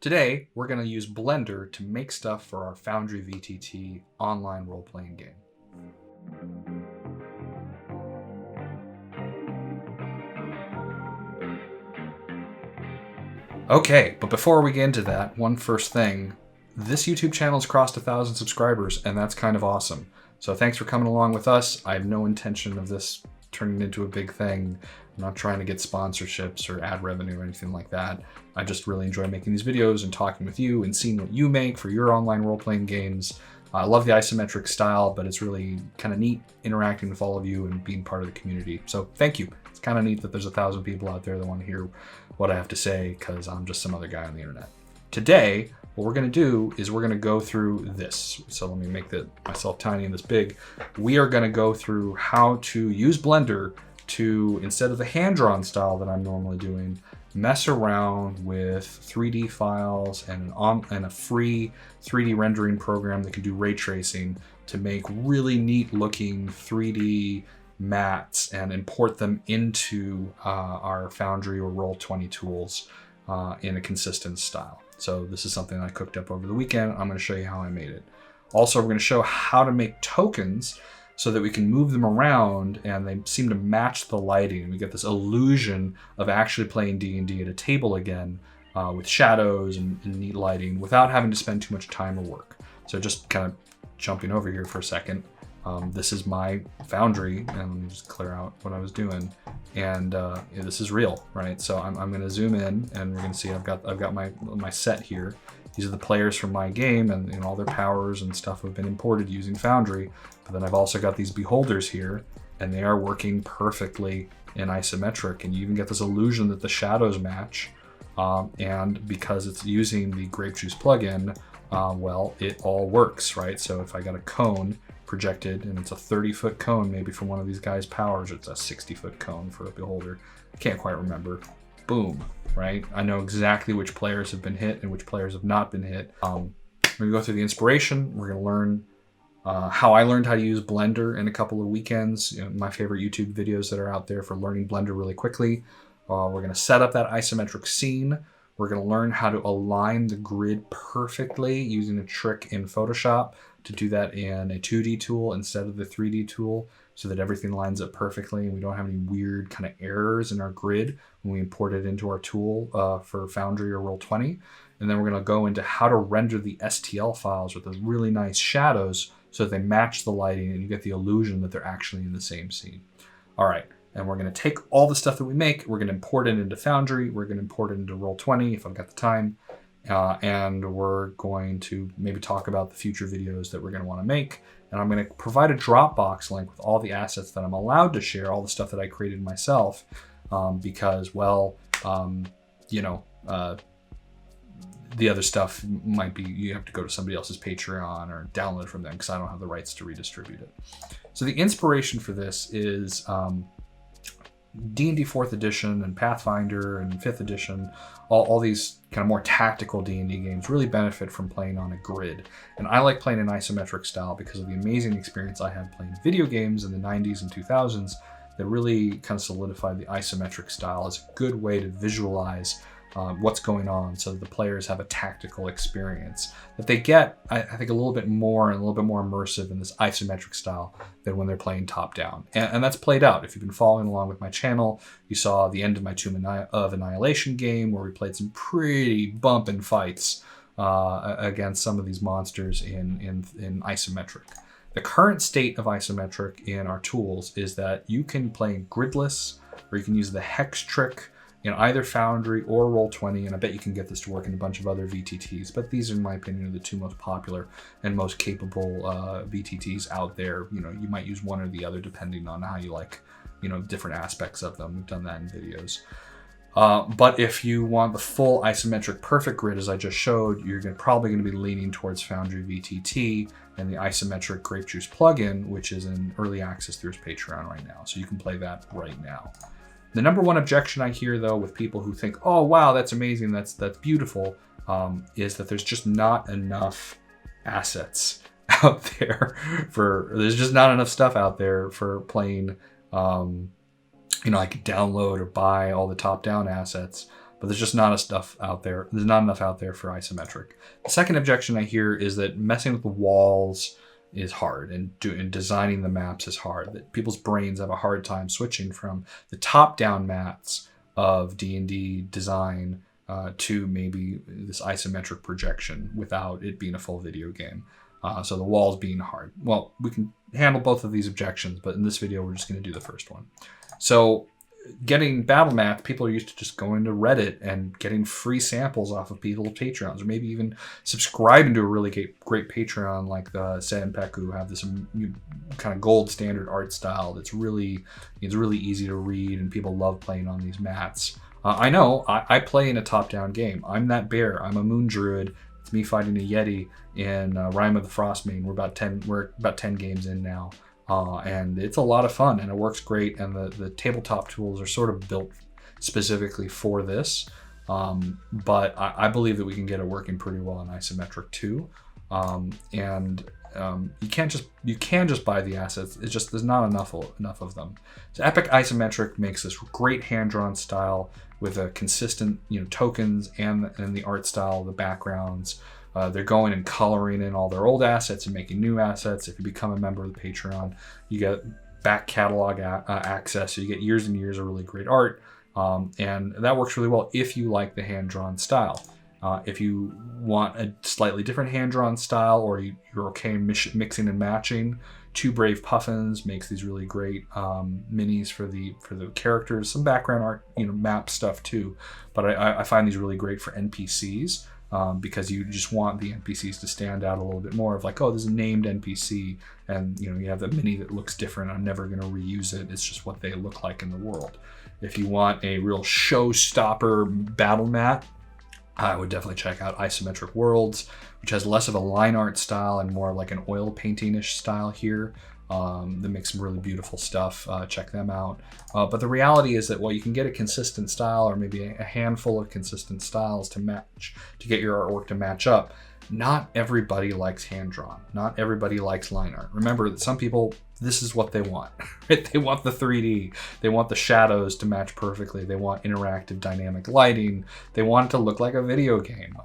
Today, we're going to use Blender to make stuff for our Foundry VTT online role-playing game. Okay, but before we get into that, one first thing, this YouTube channel's crossed 1,000 subscribers, and that's kind of awesome. So thanks for coming along with us. I have no intention of this turning into a big thing. I'm not trying to get sponsorships or ad revenue or anything like that. I just really enjoy making these videos and talking with you and seeing what you make for your online role-playing games. I love the isometric style, but it's really kind of neat interacting with all of you and being part of the community. So thank you. It's kind of neat that there's 1,000 people out there that want to hear what I have to say because I'm just some other guy on the internet. Today, what we're going to do is we're going to go through this. So let me make myself tiny and this big. We are going to go through how to use Blender to, instead of the hand-drawn style that I'm normally doing, mess around with 3D files and a free 3D rendering program that can do ray tracing to make really neat looking 3D mats and import them into our Foundry or Roll20 tools in a consistent style. So this is something I cooked up over the weekend. I'm going to show you how I made it. Also, we're going to show how to make tokens so that we can move them around and they seem to match the lighting. We get this illusion of actually playing D&D at a table again with shadows and neat lighting without having to spend too much time or work. So just kind of jumping over here for a second. This is my Foundry, and let me just clear out what I was doing. And this is real, right? So I'm going to zoom in, and we're going to see I've got my set here. These are the players from my game, and all their powers and stuff have been imported using Foundry. But then I've also got these beholders here, and they are working perfectly in isometric. And you even get this illusion that the shadows match. And because it's using the grape juice plugin, well, it all works, right? So if I got a cone projected and it's a 30-foot cone, maybe from one of these guys' powers, it's a 60-foot cone for a beholder. I can't quite remember. Boom, right? I know exactly which players have been hit and which players have not been hit. We're gonna go through the inspiration. We're gonna learn how I learned how to use Blender in a couple of weekends. My favorite YouTube videos that are out there for learning Blender really quickly. We're gonna set up that isometric scene. We're gonna learn how to align the grid perfectly using a trick in Photoshop to do that in a 2D tool instead of the 3D tool so that everything lines up perfectly and we don't have any weird kind of errors in our grid when we import it into our tool for Foundry or Roll20. And then we're going to go into how to render the STL files with those really nice shadows so that they match the lighting and you get the illusion that they're actually in the same scene. All right, and we're going to take all the stuff that we make, we're going to import it into Foundry, we're going to import it into Roll20 if I've got the time. And we're going to maybe talk about the future videos that we're going to want to make. And I'm going to provide a Dropbox link with all the assets that I'm allowed to share, all the stuff that I created myself, because, well, the other stuff might be, you have to go to somebody else's Patreon or download from them because I don't have the rights to redistribute it. So the inspiration for this is D&D 4th edition and Pathfinder and 5th edition, all these kind of more tactical D&D games really benefit from playing on a grid. And I like playing in isometric style because of the amazing experience I had playing video games in the 90s and 2000s that really kind of solidified the isometric style as a good way to visualize what's going on so that the players have a tactical experience that they get, I think, a little bit more and a little bit more immersive in this isometric style than when they're playing top down. And that's played out. If you've been following along with my channel, you saw the end of my Tomb of Annihilation game where we played some pretty bumping fights against some of these monsters in isometric. The current state of isometric in our tools is that you can play gridless, or you can use the hex trick in either Foundry or Roll20, and I bet you can get this to work in a bunch of other VTTs, but these, in my opinion, are the two most popular and most capable VTTs out there. You might use one or the other depending on how you like, different aspects of them. We've done that in videos. But if you want the full isometric perfect grid, as I just showed, you're probably going to be leaning towards Foundry VTT and the isometric Grape Juice plugin, which is in early access through his Patreon right now. So you can play that right now. The number one objection I hear, though, with people who think, oh, wow, that's amazing, that's beautiful, is that there's just not enough assets out there there's just not enough stuff out there for playing, I could download or buy all the top-down assets. but there's just not enough stuff out there. There's not enough out there for isometric. The second objection I hear is that messing with the walls is hard, and designing the maps is hard. That people's brains have a hard time switching from the top-down maps of D&D design to maybe this isometric projection without it being a full video game. So the walls being hard. Well, we can handle both of these objections, but in this video, we're just going to do the first one. So getting battle maps, people are used to just going to Reddit and getting free samples off of people's Patreons, or maybe even subscribing to a really great Patreon like the Senpeku, who have this kind of gold standard art style that's really easy to read, and people love playing on these mats. I know, I play in a top-down game. I'm that bear. I'm a moon druid. It's me fighting a yeti in Rime of the Frostmane. We're about 10 games in now. And it's a lot of fun, and it works great, and the tabletop tools are sort of built specifically for this. But I believe that we can get it working pretty well in isometric too. You can just buy the assets. It's just there's not enough of them. So Epic Isometric makes this great hand-drawn style with a consistent tokens and the art style, the backgrounds. They're going and coloring in all their old assets and making new assets. If you become a member of the Patreon, you get back catalog access, so you get years and years of really great art, and that works really well if you like the hand-drawn style. If you want a slightly different hand-drawn style, or you're okay mixing and matching, Two Brave Puffins makes these really great minis for the characters, some background art, map stuff too. But I find these really great for NPCs. Because you just want the NPCs to stand out a little bit more of like, oh, this is a named NPC, and you have the mini that looks different. I'm never going to reuse it. It's just what they look like in the world. If you want a real showstopper battle mat, I would definitely check out Isometric Worlds, which has less of a line art style and more like an oil painting-ish style here. That makes some really beautiful stuff. Check them out. But the reality is that while you can get a consistent style, or maybe a handful of consistent styles to get your artwork to match up, not everybody likes hand-drawn. Not everybody likes line art. Remember that some people, this is what they want. They want the 3D. They want the shadows to match perfectly. They want interactive dynamic lighting. They want it to look like a video game.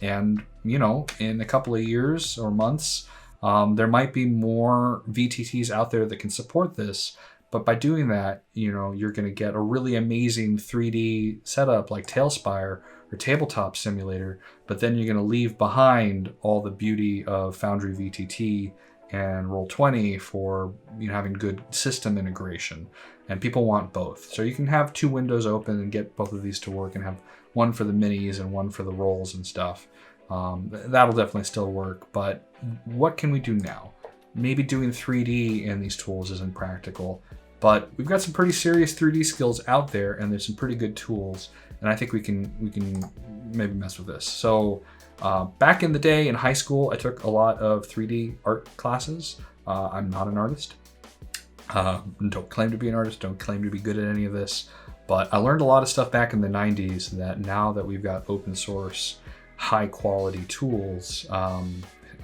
And in a couple of years or months, there might be more VTTs out there that can support this, but by doing that, you're going to get a really amazing 3D setup like Tailspire or Tabletop Simulator, but then you're going to leave behind all the beauty of Foundry VTT and Roll20 for having good system integration, and people want both. So you can have two windows open and get both of these to work, and have one for the minis and one for the rolls and stuff. That'll definitely still work, but what can we do now? Maybe doing 3D in these tools isn't practical, but we've got some pretty serious 3D skills out there, and there's some pretty good tools, and I think we can maybe mess with this. So back in the day in high school, I took a lot of 3D art classes. I'm not an artist. Don't claim to be an artist, don't claim to be good at any of this, but I learned a lot of stuff back in the 90s that now that we've got open source, high quality tools,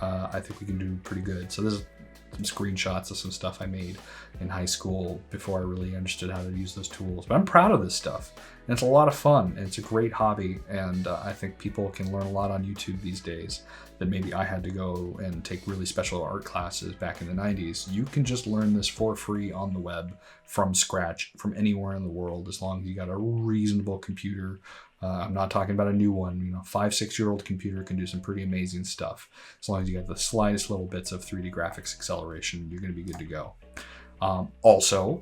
I think we can do pretty good. So there's some screenshots of some stuff I made in high school before I really understood how to use those tools. But I'm proud of this stuff, and it's a lot of fun, and it's a great hobby, and I think people can learn a lot on YouTube these days that maybe I had to go and take really special art classes back in the 90s. You can just learn this for free on the web from scratch from anywhere in the world, as long as you got a reasonable computer. I'm not talking about a new one. 5-6-year-old computer can do some pretty amazing stuff. As long as you have the slightest little bits of 3D graphics acceleration, you're going to be good to go. Also,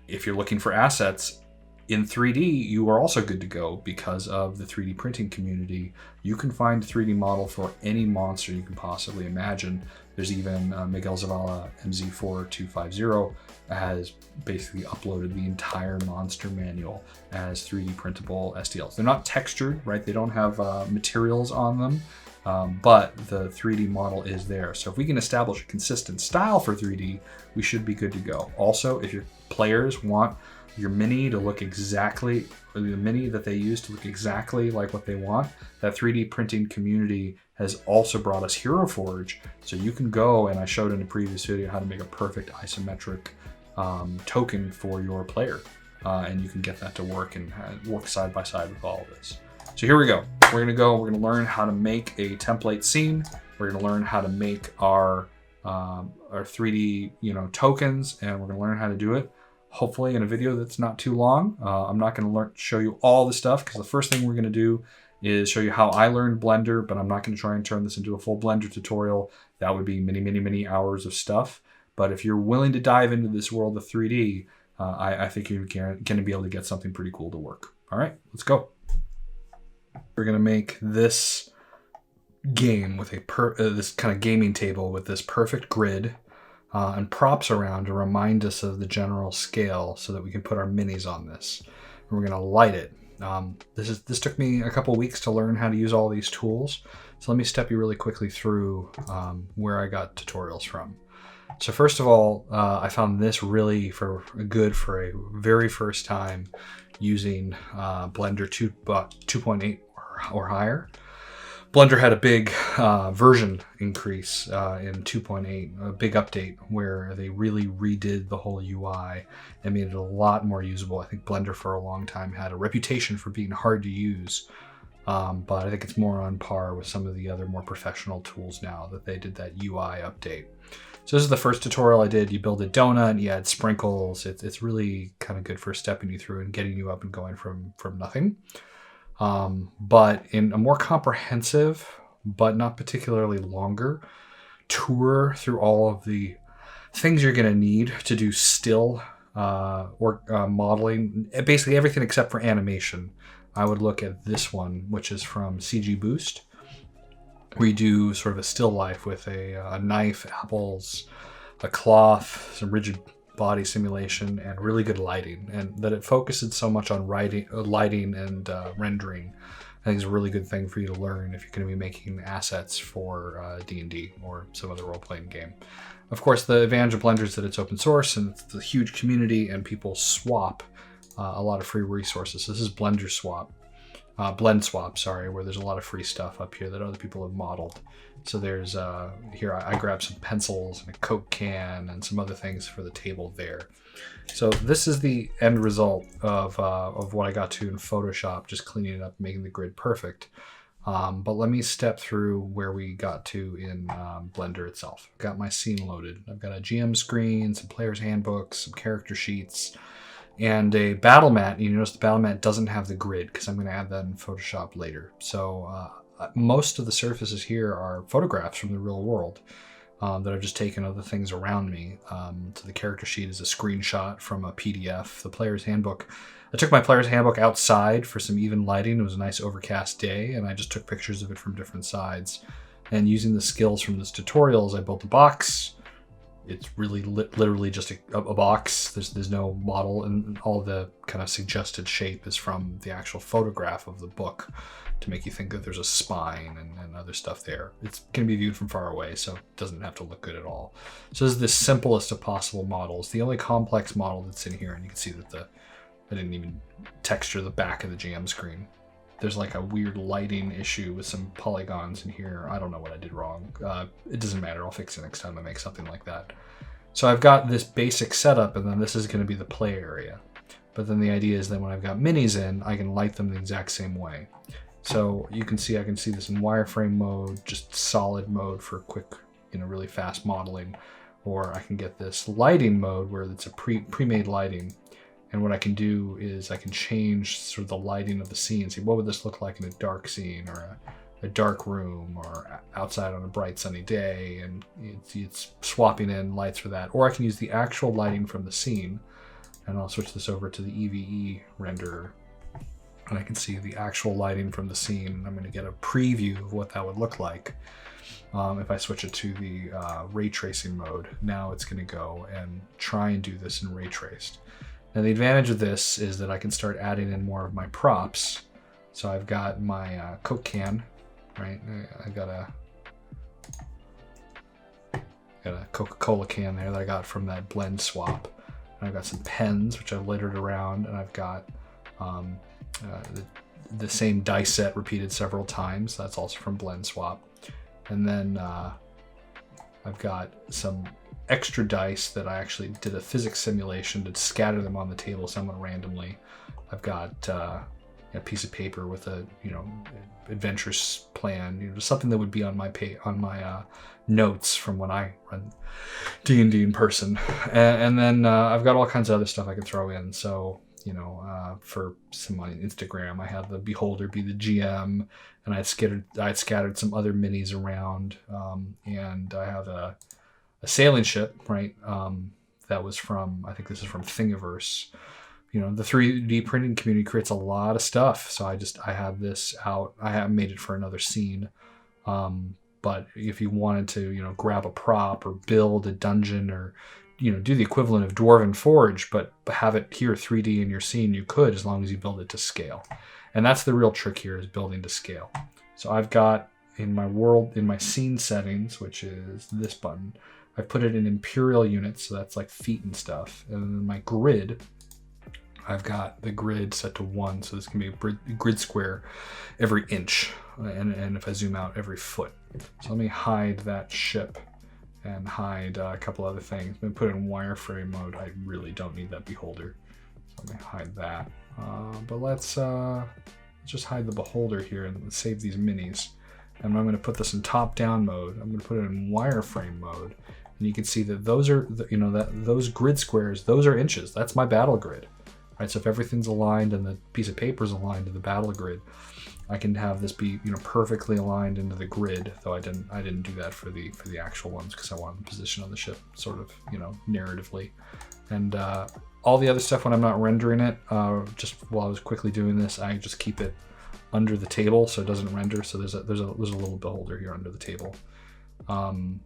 if you're looking for assets in 3D, you are also good to go because of the 3D printing community. You can find a 3D model for any monster you can possibly imagine. There's even Miguel Zavala MZ4250 has basically uploaded the entire monster manual as 3D printable STLs. They're not textured, right? They don't have materials on them, but the 3D model is there. So if we can establish a consistent style for 3D, we should be good to go. Also, if your players want your mini to look exactly, or the mini that they use to look exactly like what they want, that 3D printing community has also brought us Hero Forge. So you can go, and I showed in a previous video how to make a perfect isometric token for your player. and you can get that to work and work side by side with all of this. So here we go. We're gonna learn how to make a template scene. We're gonna learn how to make our 3D tokens, and we're gonna learn how to do it hopefully in a video that's not too long. I'm not gonna show you all the stuff, because the first thing we're gonna do is show you how I learned Blender, but I'm not gonna try and turn this into a full Blender tutorial. That would be many hours of stuff. But if you're willing to dive into this world of 3D, I think you're gonna be able to get something pretty cool to work. All right, let's go. We're gonna make this game with this kind of gaming table with this perfect grid and props around to remind us of the general scale, so that we can put our minis on this. And we're gonna light it. This took me a couple weeks to learn how to use all these tools. So let me step you really quickly through where I got tutorials from. So first of all, I found this really good for a very first time using Blender 2.8 or higher. Blender had a big version increase in 2.8, a big update where they really redid the whole UI and made it a lot more usable. I think Blender for a long time had a reputation for being hard to use, but I think it's more on par with some of the other more professional tools now that they did that UI update. So this is the first tutorial I did. You build a donut, you add sprinkles. It's really kind of good for stepping you through and getting you up and going from nothing. But in a more comprehensive, but not particularly longer, tour through all of the things you're going to need to do still modeling, basically everything except for animation. I would look at this one, which is from CG Boost. We do sort of a still life with a knife, apples, a cloth, some rigid body simulation, and really good lighting. And that it focuses so much on lighting and rendering, I think is a really good thing for you to learn if you're going to be making assets for D&D or some other role-playing game. Of course, the advantage of Blender is that it's open source and it's a huge community, and people swap a lot of free resources. This is Blender Swap. Blend Swap, sorry, where there's a lot of free stuff up here that other people have modeled. So there's, here I grabbed some pencils and a Coke can and some other things for the table there. So this is the end result of what I got to in Photoshop, just cleaning it up, making the grid perfect. But let me step through where we got to in Blender itself. I've got my scene loaded. I've got a GM screen, some player's handbooks, some character sheets, and a battle mat. You notice the battle mat doesn't have the grid because I'm going to add that in Photoshop later. So most of the surfaces here are photographs from the real world that I've just taken of the things around me. So the character sheet is a screenshot from a PDF. The player's handbook, I took my player's handbook outside for some even lighting. It was a nice overcast day, and I just took pictures of it from different sides. And using the skills from this tutorials, I built a box. It's really literally just a box. There's no model, and all the kind of suggested shape is from the actual photograph of the book to make you think that there's a spine and other stuff there. It's going to be viewed from far away, so it doesn't have to look good at all. So this is the simplest of possible models. The only complex model that's in here, and you can see that I didn't even texture the back of the GM screen. There's like a weird lighting issue with some polygons in here. I don't know what I did wrong. It doesn't matter. I'll fix it next time I make something like that. So I've got this basic setup, and then this is going to be the play area. But then the idea is that when I've got minis in, I can light them the exact same way. So you can see, I can see this in wireframe mode, just solid mode for quick, really fast modeling. Or I can get this lighting mode where it's a pre-made lighting. And what I can do is I can change sort of the lighting of the scene. See, what would this look like in a dark scene or a dark room or outside on a bright sunny day? And it's swapping in lights for that. Or I can use the actual lighting from the scene, and I'll switch this over to the EVE renderer. And I can see the actual lighting from the scene. And I'm going to get a preview of what that would look like. If I switch it to the ray tracing mode, now it's going to go and try and do this in ray traced. Now the advantage of this is that I can start adding in more of my props. So I've got my Coke can, right? I've got a Coca-Cola can there that I got from that blend swap. And I've got some pens, which I've littered around, and I've got the same dice set repeated several times. That's also from blend swap. And then I've got some extra dice that I actually did a physics simulation to scatter them on the table somewhat randomly. I've got a piece of paper with a adventurous plan, just something that would be on my notes from when I run D&D in person. And then I've got all kinds of other stuff I can throw in. So for some on Instagram, I had the Beholder be the GM, and I'd scattered some other minis around, and I have a sailing ship, right? That was from, I think this is from Thingiverse. The 3D printing community creates a lot of stuff, so I had this out. I have made it for another scene, but if you wanted to, grab a prop or build a dungeon or do the equivalent of Dwarven Forge, but have it here 3D in your scene, you could, as long as you build it to scale. And that's the real trick here, is building to scale. So I've got in my scene settings, which is this button, I've put it in imperial units, so that's like feet and stuff. And then my grid, I've got the grid set to 1, so this can be a grid square every inch, and if I zoom out, every foot. So let me hide that ship and hide a couple other things. I'm going to put it in wireframe mode. I really don't need that beholder, so let me hide that. But let's just hide the beholder here and save these minis. And I'm going to put this in top-down mode. I'm going to put it in wireframe mode, and you can see that those are those grid squares. Those are inches. That's my battle grid. Right, so if everything's aligned and the piece of paper is aligned to the battle grid, I can have this be perfectly aligned into the grid. Though I didn't do that for the actual ones, because I wanted the position on the ship sort of narratively. And all the other stuff, when I'm not rendering it, just while I was quickly doing this, I just keep it under the table so it doesn't render. So there's a little beholder here under the table. And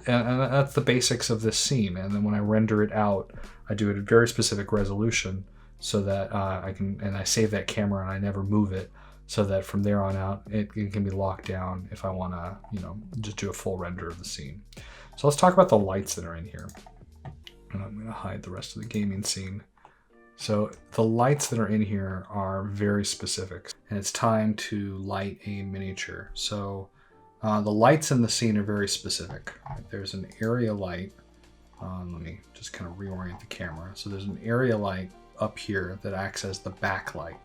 that's the basics of this scene. And then when I render it out, I do it at very specific resolution, so that I save that camera and I never move it, so that from there on out it can be locked down if I want to just do a full render of the scene. So let's talk about the lights that are in here, and I'm going to hide the rest of the gaming scene. So the lights that are in here are very specific, and it's time to light a miniature. So the lights in the scene are very specific. There's an area light. Let me just kind of reorient the camera. So there's an area light up here that acts as the backlight,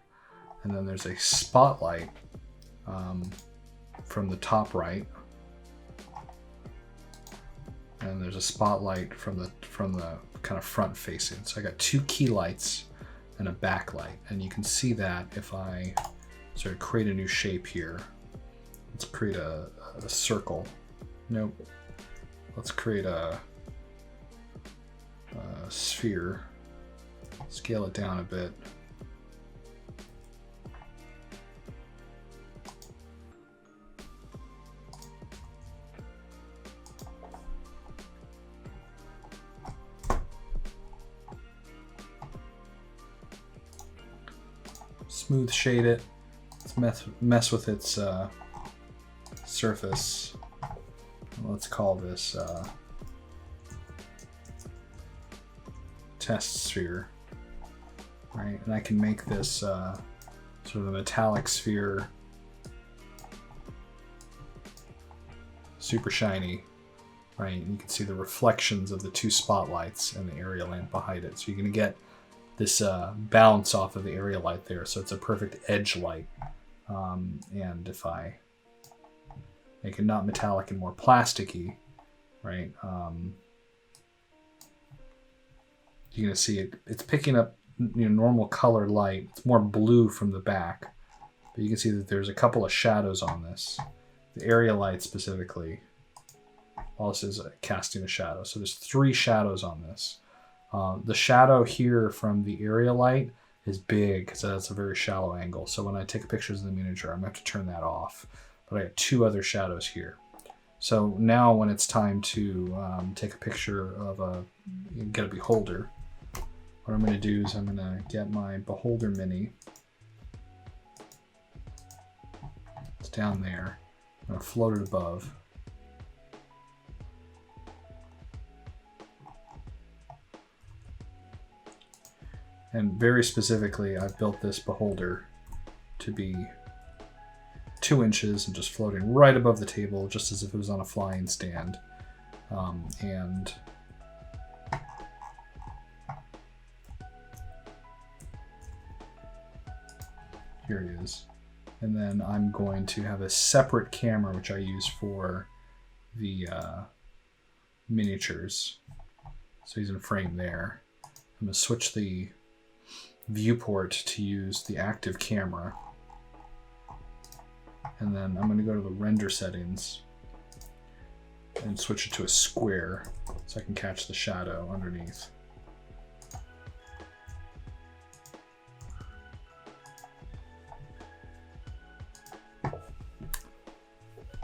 and then there's a spotlight from the top right, and there's a spotlight from the kind of front facing. So I got 2 key lights and a backlight, and you can see that if I sort of create a new shape here. Let's create a circle. Nope. Let's create a sphere. Scale it down a bit. Smooth shade it. Let's mess with its surface. Let's call this test sphere. Right, and I can make this sort of a metallic sphere, super shiny, right? And you can see the reflections of the 2 spotlights and the area lamp behind it. So you're going to get this bounce off of the area light there. So it's a perfect edge light. And if I make it not metallic and more plasticky, right? You're going to see it's picking up normal color light. It's more blue from the back, but you can see that there's a couple of shadows on this. The area light specifically, all this is casting a shadow. So there's 3 shadows on this. The shadow here from the area light is big because that's a very shallow angle. So when I take pictures of the miniature, I'm going to have to turn that off. But I got 2 other shadows here. So now when it's time to take a picture of get a beholder, what I'm going to do is I'm going to get my beholder mini. It's down there. I'm going to float it above. And very specifically, I've built this beholder to be 2 inches and just floating right above the table, just as if it was on a flying stand. And here he is. And then I'm going to have a separate camera, which I use for the miniatures. So he's in frame there. I'm going to switch the viewport to use the active camera. And then I'm going to go to the render settings and switch it to a square so I can catch the shadow underneath.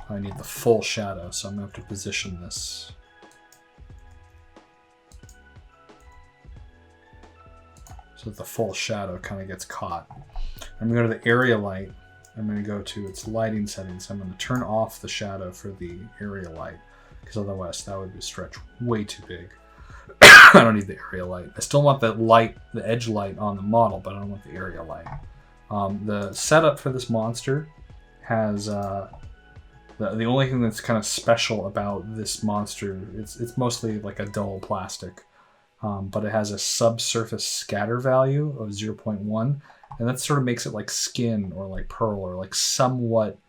I need the full shadow, so I'm going to have to position this. So that the full shadow kind of gets caught. I'm going to go to the area light. I'm going to go to its lighting settings. I'm going to turn off the shadow for the area light, because otherwise that would stretch way too big. I don't need the area light. I still want the light, the edge light on the model, but I don't want the area light. The setup for this monster has the only thing that's kind of special about this monster, it's mostly like a dull plastic, but it has a subsurface scatter value of 0.1. And that sort of makes it like skin or like pearl or like somewhat,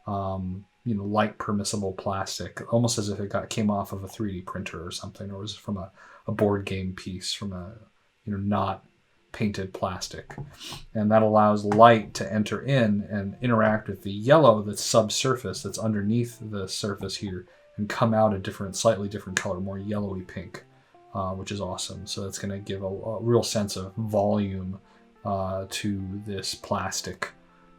light permissible plastic, almost as if it came off of a 3D printer or something, or was from a board game piece from a, not painted plastic. And that allows light to enter in and interact with the yellow that's subsurface, that's underneath the surface here, and come out a slightly different color, more yellowy pink, which is awesome. So that's going to give a real sense of volume to this plastic,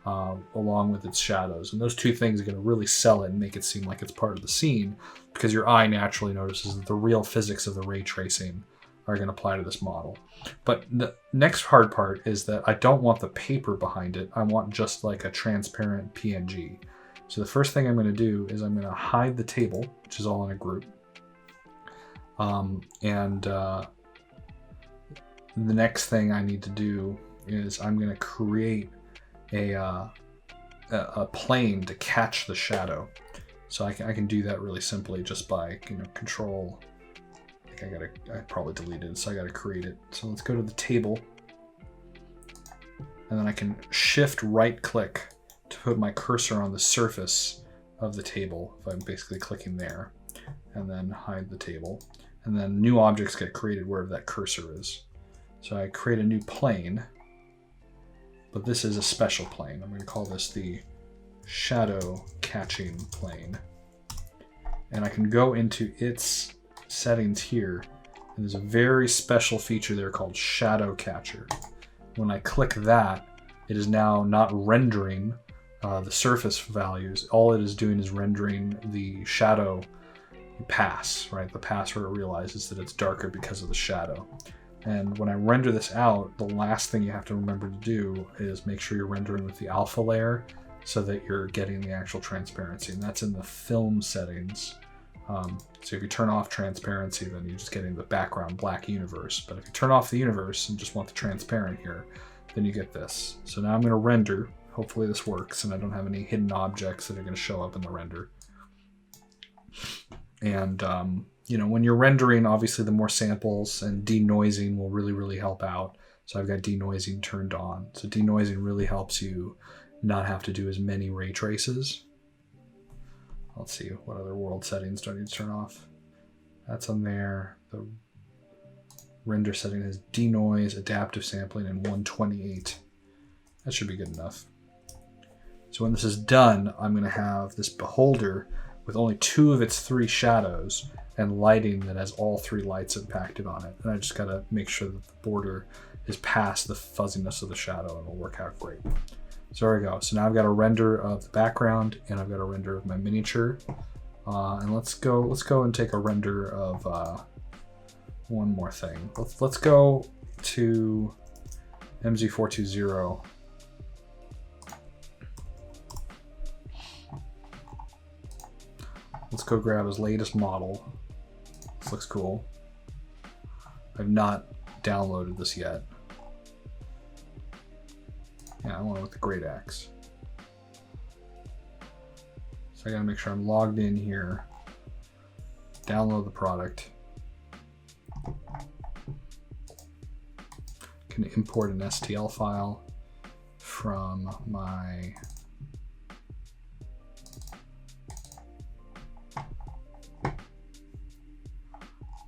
along with its shadows. And those two things are going to really sell it and make it seem like it's part of the scene, because your eye naturally notices that the real physics of the ray tracing are going to apply to this model. But the next hard part is that I don't want the paper behind it. I want just like a transparent PNG. So the first thing I'm going to do is I'm going to hide the table, which is all in a group. The next thing I need to do is I'm going to create a plane to catch the shadow. So I can do that really simply just by control. I probably deleted it, so I got to create it. So let's go to the table, and then I can shift right click to put my cursor on the surface of the table if I'm basically clicking there, and then hide the table, and then new objects get created wherever that cursor is. So I create a new plane, but this is a special plane. I'm going to call this the shadow catching plane. And I can go into its settings here, and there's a very special feature there called shadow catcher. When I click that, it is now not rendering the surface values. All it is doing is rendering the shadow pass, right? The pass where it realizes that it's darker because of the shadow. And when I render this out, the last thing you have to remember to do is make sure you're rendering with the alpha layer so that you're getting the actual transparency. And that's in the film settings. So if you turn off transparency, then you're just getting the background black universe. But if you turn off the universe and just want the transparent here, then you get this. So now I'm going to render. Hopefully this works and I don't have any hidden objects that are going to show up in the render. And when you're rendering, obviously the more samples and denoising will really, really help out. So I've got denoising turned on. So denoising really helps you not have to do as many ray traces. Let's see, what other world settings do I need to turn off? That's on there. The render setting is denoise, adaptive sampling, and 128. That should be good enough. So when this is done, I'm going to have this beholder with only 2 of its 3 shadows and lighting that has all 3 lights impacted on it. And I just got to make sure that the border is past the fuzziness of the shadow, and it'll work out great. So there we go. So now I've got a render of the background, and I've got a render of my miniature. And let's go and take a render of one more thing. Let's go to MZ420. Let's go grab his latest model. This looks cool. I've not downloaded this yet. Yeah, I want it with the great axe. So I gotta make sure I'm logged in here. download the product. Can import an STL file from my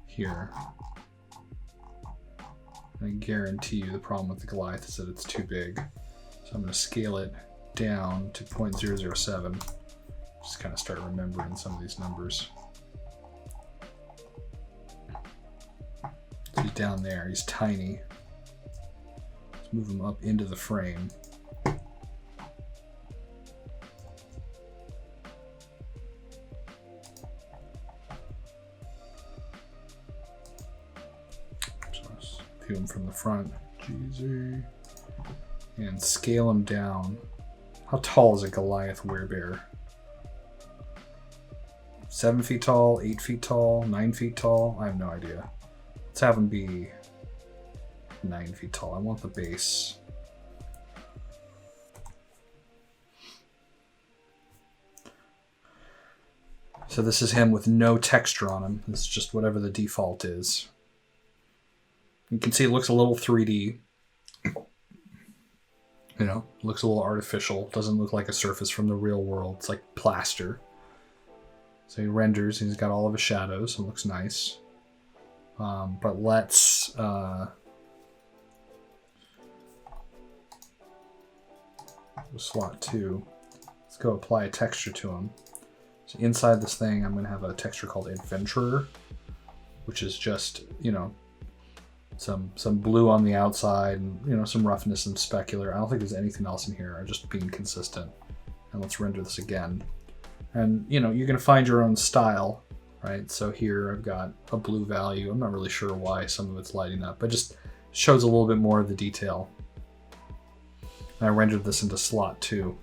here. I guarantee you the problem with the Goliath is that it's too big. So I'm going to scale it down to 0.007. Just kind of start remembering some of these numbers. So he's down there, he's tiny. Let's move him up into the frame. View him from the front, GZ, and scale him down. How tall is a Goliath werebear? 7 feet tall, 8 feet tall, 9 feet tall? I have no idea. Let's have him be 9 feet tall. I want the base. So this is him with no texture on him. This is just whatever the default is. You can see it looks a little 3D. You know, looks a little artificial. Doesn't look like a surface from the real world. It's like plaster. So he renders, and he's got all of his shadows. It looks nice. But let's slot 2. Let's go apply a texture to him. So inside this thing, I'm going to have a texture called Adventurer, which is just, you know, some blue on the outside and, you know, some roughness and specular. I don't think there's anything else in here. I'm just being consistent. And let's render this again. And, you know, you're going to find your own style, right? So here I've got a blue value. I'm not really sure why some of it's lighting up, but just shows a little bit more of the detail. And I rendered this into slot 2.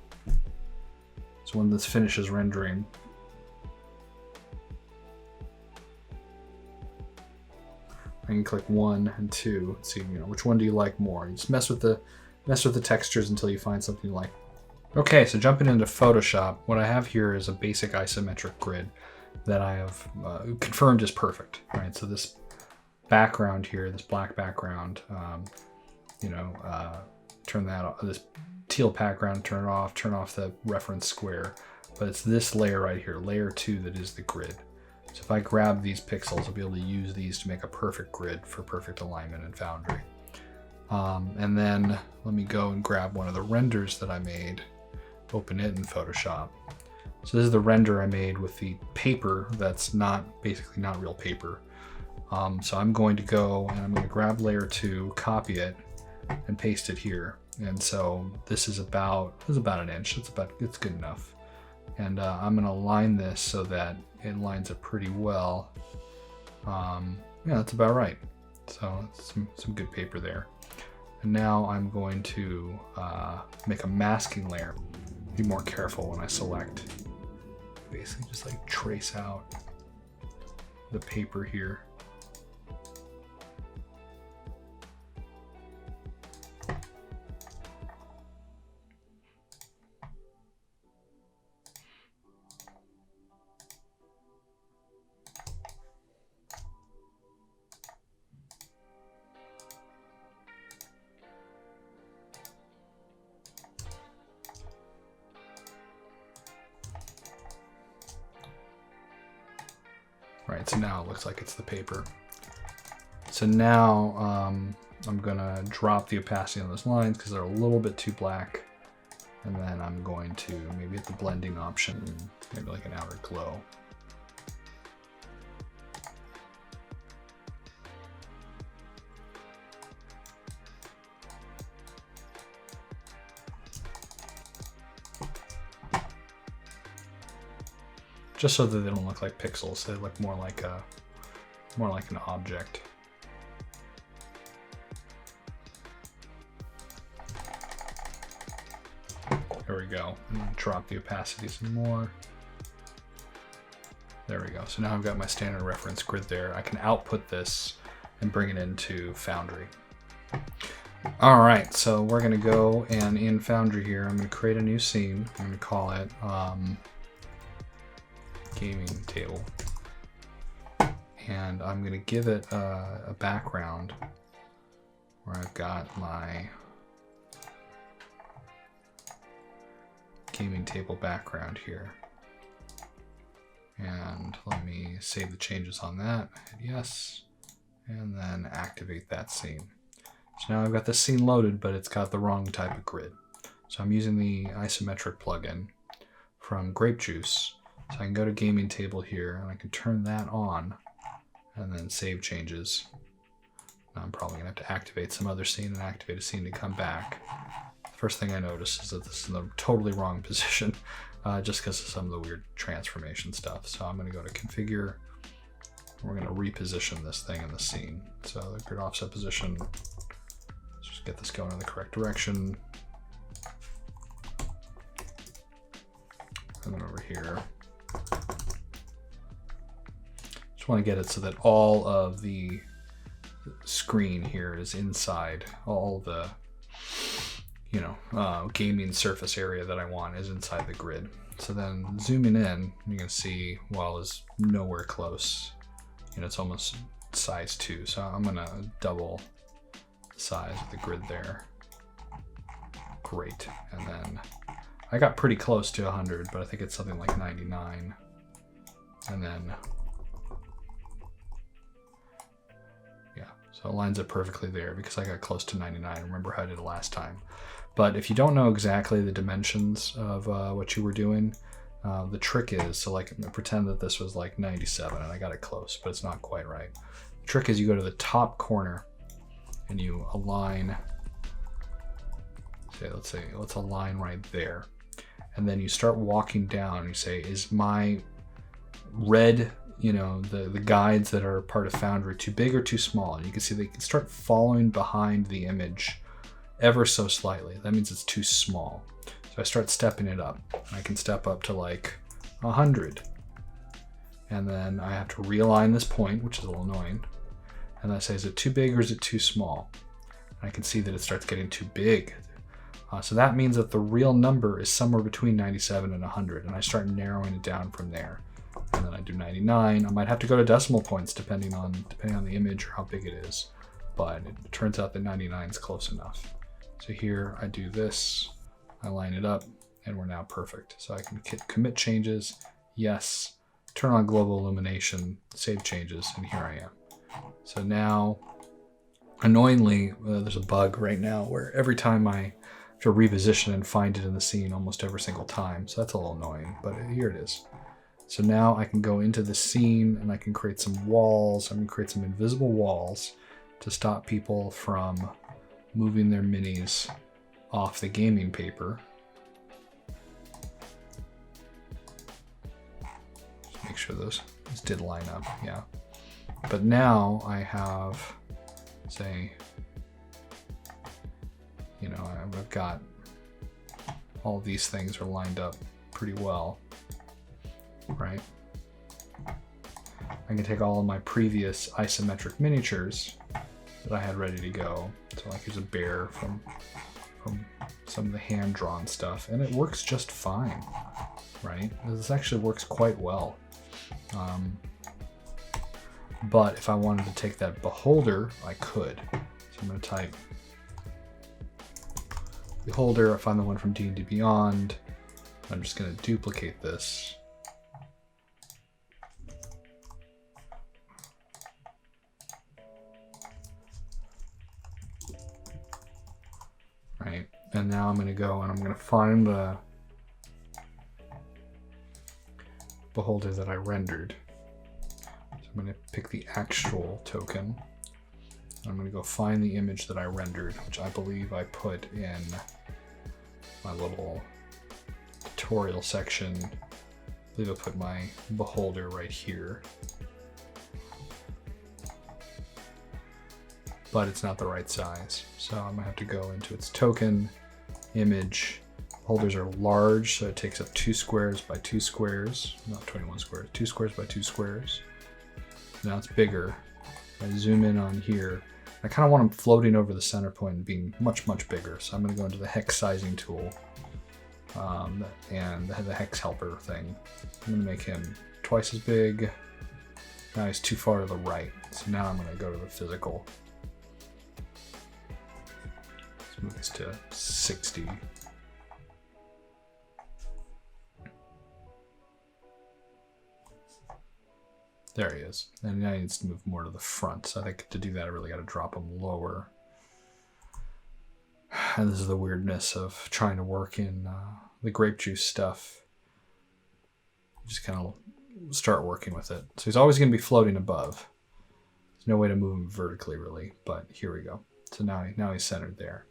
So when this finishes rendering, I can click 1 and 2 and see, you know, which one do you like more. You just mess with the textures until you find something you like. Okay, so jumping into Photoshop, what I have here is a basic isometric grid that I have confirmed is perfect, right? So this background here, this black background, you know, turn that off, this teal background, turn off the reference square. But it's this layer right here, layer 2, that is the grid. So if I grab these pixels, I'll be able to use these to make a perfect grid for perfect alignment in Foundry. And then let me go and grab one of the renders that I made, open it in Photoshop. So this is the render I made with the paper that's basically not real paper. So I'm going to go and I'm going to grab layer 2, copy it, and paste it here. And so this is about an inch. It's good enough. And I'm going to align this so that it lines up pretty well. Yeah, that's about right. So some good paper there. And now I'm going to make a masking layer. Be more careful when I select. Basically just like trace out the paper here. Right, so now it looks like it's the paper. So now I'm gonna drop the opacity on those lines because they're a little bit too black. And then I'm going to maybe hit the blending option, maybe like an outer glow. Just so that they don't look like pixels, they look more like an object. There we go. And drop the opacity some more. There we go. So now I've got my standard reference grid there. I can output this and bring it into Foundry. All right, so we're gonna go and in Foundry here, I'm gonna create a new scene. I'm gonna call it gaming table. And I'm going to give it a background where I've got my gaming table background here. And let me save the changes on that, hit yes, and then activate that scene. So now I've got this scene loaded, but it's got the wrong type of grid. So I'm using the isometric plugin from Grape Juice. So I can go to gaming table here and I can turn that on and then save changes. Now I'm probably gonna have to activate some other scene and activate a scene to come back. The first thing I notice is that this is in the totally wrong position. Just because of some of the weird transformation stuff. So I'm going to go to configure. We're going to reposition this thing in the scene. So the grid offset position, let's just get this going in the correct direction. And then over here, just want to get it so that all of the screen here is inside all the gaming surface area that I want is inside the grid. So then zooming in, you can see while it's nowhere close, it's almost size 2. So I'm gonna double the size of the grid there. Great. And then I got pretty close to 100, but I think it's something like 99. And then, yeah, so it lines up perfectly there because I got close to 99. Remember how I did it last time. But if you don't know exactly the dimensions of what you were doing, the trick is, so like pretend that this was like 97 and I got it close, but it's not quite right. The trick is you go to the top corner and you align, let's align right there. And then you start walking down and you say, is my red, the guides that are part of Foundry too big or too small? And you can see they can start following behind the image ever so slightly. That means it's too small. So I start stepping it up. I can step up to like 100. And then I have to realign this point, which is a little annoying. And I say, is it too big or is it too small? And I can see that it starts getting too big. So that means that the real number is somewhere between 97 and 100. And I start narrowing it down from there. And then I do 99. I might have to go to decimal points depending on the image or how big it is. But it turns out that 99 is close enough. So here I do this, I line it up, and we're now perfect. So I can commit changes, yes, turn on global illumination, save changes, and here I am. So now, annoyingly, there's a bug right now where every time I have to reposition and find it in the scene almost every single time. So that's a little annoying, but here it is. So now I can go into the scene and I can create some walls. I'm gonna create some invisible walls to stop people from moving their minis off the gaming paper. Just make sure those did line up, yeah. But now I have, say, I've got all these things are lined up pretty well, right? I can take all of my previous isometric miniatures that I had ready to go. So like here's a bear from some of the hand-drawn stuff, and it works just fine, right? This actually works quite well. But if I wanted to take that beholder, I could. So I'm going to type beholder. I find the one from D&D Beyond. I'm just going to duplicate this. Right, and now I'm going to go and I'm going to find the beholder that I rendered. So I'm going to pick the actual token. I'm going to go find the image that I rendered, which I believe I put in my little tutorial section. I believe I put my beholder right here. But it's not the right size. So I'm gonna have to go into its token, image. Beholders are large, so it takes up 2 squares by 2 squares, not 21 squares, 2 squares by 2 squares. Now it's bigger. I zoom in on here. I kind of want them floating over the center point and being much, much bigger. So I'm gonna go into the hex sizing tool and the hex helper thing. I'm gonna make him twice as big. Now he's too far to the right. So now I'm going to go to the physical. Let's move this to 60. There he is. And now he needs to move more to the front. So I think to do that, I really got to drop him lower. And this is the weirdness of trying to work in the grape juice stuff. Just kind of start working with it. So he's always going to be floating above. There's no way to move him vertically, really. But here we go. So now he's centered there.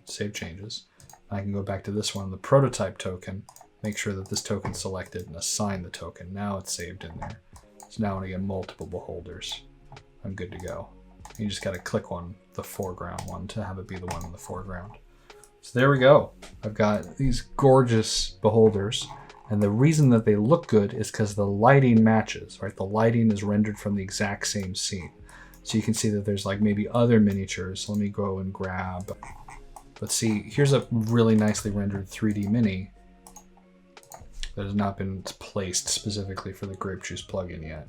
Save changes. I can go back to this one, the prototype token. Make sure that this token's selected and assign the token. Now it's saved in there. So now when I get multiple beholders, I'm good to go. You just got to click on the foreground one to have it be the one in the foreground. So there we go. I've got these gorgeous beholders. And the reason that they look good is because the lighting matches, right? The lighting is rendered from the exact same scene. So you can see that there's like maybe other miniatures. Let me go and grab. Let's see, here's a really nicely rendered 3D mini that has not been placed specifically for the grape juice plugin yet.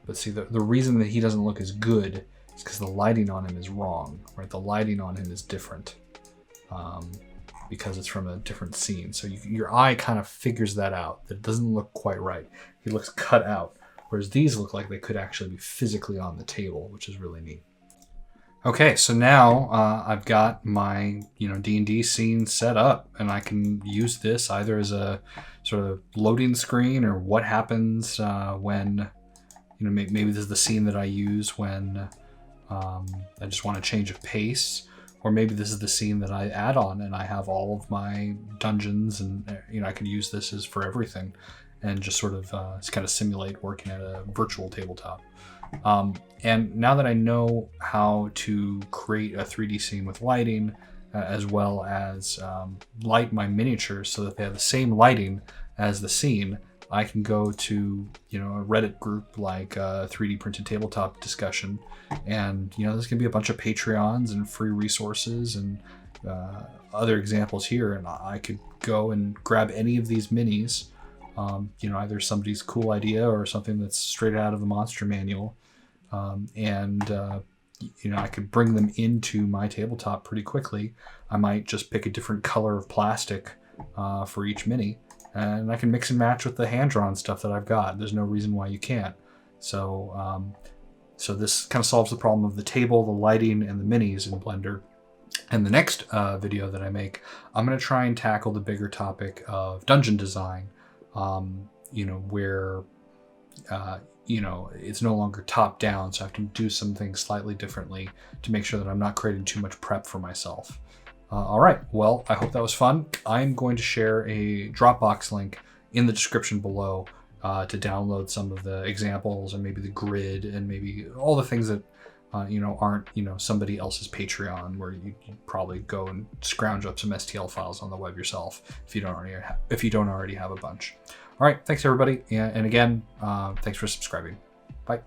But see, the reason that he doesn't look as good is because the lighting on him is wrong, right? The lighting on him is different because it's from a different scene. So your eye kind of figures that out, that it doesn't look quite right. He looks cut out, whereas these look like they could actually be physically on the table, which is really neat. Okay, so now I've got my D&D scene set up, and I can use this either as a sort of loading screen, or what happens when maybe this is the scene that I use when I just want to change of pace, or maybe this is the scene that I add on and I have all of my dungeons, and I could use this as for everything, and just sort of kind of simulate working at a virtual tabletop. And now that I know how to create a 3D scene with lighting, as well as light my miniatures so that they have the same lighting as the scene, I can go to a Reddit group like 3D Printed Tabletop Discussion, and there's gonna be a bunch of Patreons and free resources and other examples here, and I could go and grab any of these minis, either somebody's cool idea or something that's straight out of the monster manual. I could bring them into my tabletop pretty quickly. I might just pick a different color of plastic for each mini, and I can mix and match with the hand-drawn stuff that I've got. There's no reason why you can't. So this kind of solves the problem of the table, the lighting, and the minis in Blender. And the next video that I make, I'm going to try and tackle the bigger topic of dungeon design, where it's no longer top down, so I have to do some things slightly differently to make sure that I'm not creating too much prep for myself. All right, well, I hope that was fun. I'm going to share a Dropbox link in the description below to download some of the examples and maybe the grid and maybe all the things that aren't somebody else's Patreon, where you probably go and scrounge up some STL files on the web yourself if you don't already have a bunch. All right, thanks everybody, and again, thanks for subscribing. Bye.